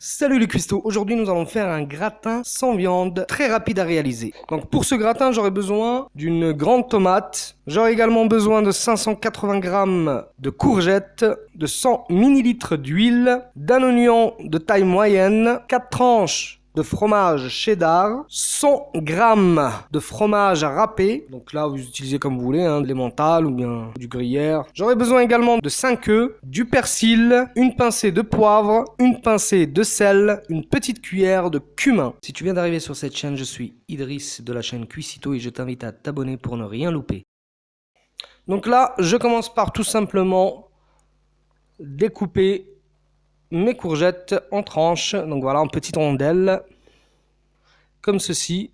Salut les cuistots, aujourd'hui nous allons faire un gratin sans viande, très rapide à réaliser. Donc pour ce gratin j'aurai besoin d'une grande tomate, j'aurai également besoin de 580 g de courgettes, de 100 ml d'huile, d'un oignon de taille moyenne, 4 tranches de fromage cheddar, 100 g de fromage râpé, donc là vous utilisez comme vous voulez, de l'emmental ou bien du gruyère. J'aurai besoin également de 5 œufs, du persil, une pincée de poivre, une pincée de sel, une petite cuillère de cumin. Si tu viens d'arriver sur cette chaîne, je suis Idriss de la chaîne Cuisito et je t'invite à t'abonner pour ne rien louper. Donc là, je commence par tout simplement découper mes courgettes en tranches, donc voilà, en petites rondelles, comme ceci,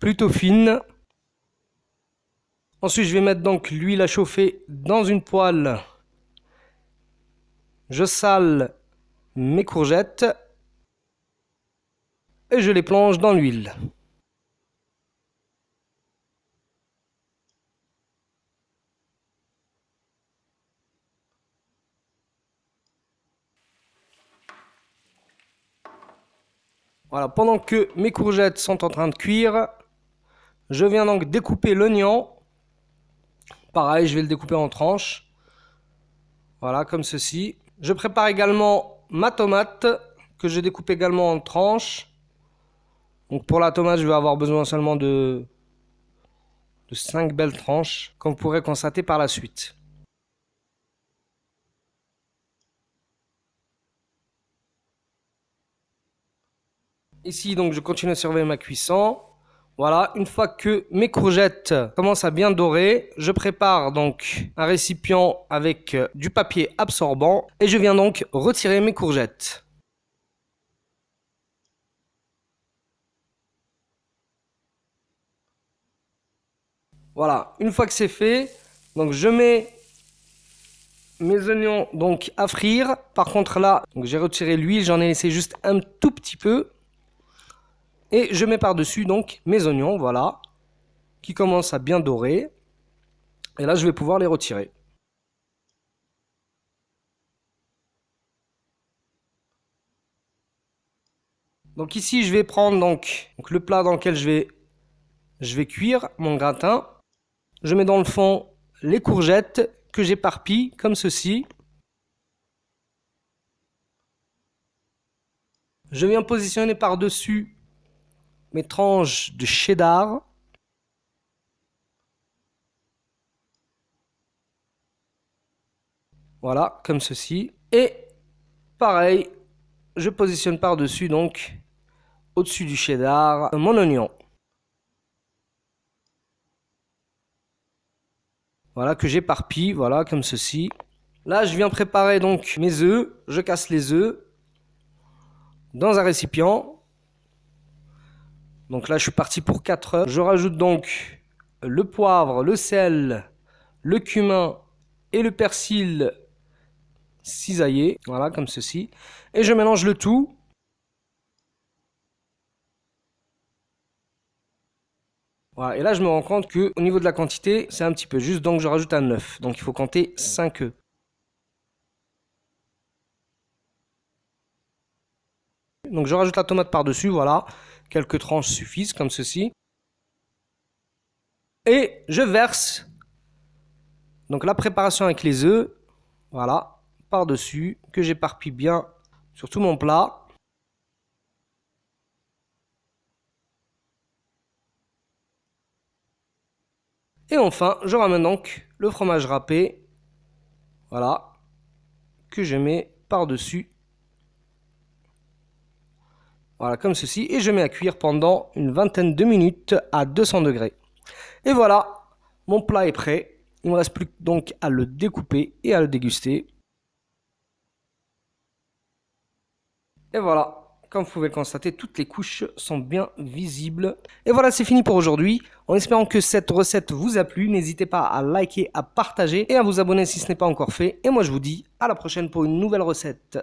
plutôt fines. Ensuite, je vais mettre donc l'huile à chauffer dans une poêle. Je sale mes courgettes et je les plonge dans l'huile. Voilà, pendant que mes courgettes sont en train de cuire, je viens donc découper l'oignon. Pareil, je vais le découper en tranches. Voilà, comme ceci. Je prépare également ma tomate, que je découpe également en tranches. Donc pour la tomate, je vais avoir besoin seulement de 5 belles tranches, comme vous pourrez constater par la suite. Ici, donc, je continue à surveiller ma cuisson. Voilà, une fois que mes courgettes commencent à bien dorer, je prépare donc un récipient avec du papier absorbant et je viens donc retirer mes courgettes. Voilà, une fois que c'est fait, donc je mets mes oignons donc à frire. Par contre là, j'ai retiré l'huile, j'en ai laissé juste un tout petit peu. Et je mets par-dessus donc mes oignons, voilà, qui commencent à bien dorer. Et là, je vais pouvoir les retirer. Donc ici, je vais prendre donc le plat dans lequel je vais cuire mon gratin. Je mets dans le fond les courgettes que j'éparpille comme ceci. Je viens positionner par-dessus mes tranches de cheddar. Voilà, comme ceci. Et pareil, je positionne par-dessus, donc, au-dessus du cheddar, mon oignon. Voilà, que j'éparpille, voilà, comme ceci. Là, je viens préparer donc mes œufs. Je casse les œufs dans un récipient. Donc là, je suis parti pour 4 œufs. Je rajoute donc le poivre, le sel, le cumin et le persil cisaillé. Voilà, comme ceci. Et je mélange le tout. Voilà, et là, je me rends compte qu'au niveau de la quantité, c'est un petit peu juste. Donc, je rajoute un œuf. Donc, il faut compter 5 œufs. Donc, je rajoute la tomate par-dessus. Voilà, quelques tranches suffisent, comme ceci. Et je verse donc la préparation avec les œufs, voilà, par-dessus, que j'éparpille bien sur tout mon plat. Et enfin, je ramène donc le fromage râpé, voilà, que je mets par-dessus. Voilà, comme ceci. Et je mets à cuire pendant une vingtaine de minutes à 200 degrés. Et voilà, mon plat est prêt. Il ne me reste plus donc à le découper et à le déguster. Et voilà, comme vous pouvez le constater, toutes les couches sont bien visibles. Et voilà, c'est fini pour aujourd'hui. En espérant que cette recette vous a plu, n'hésitez pas à liker, à partager et à vous abonner si ce n'est pas encore fait. Et moi, je vous dis à la prochaine pour une nouvelle recette.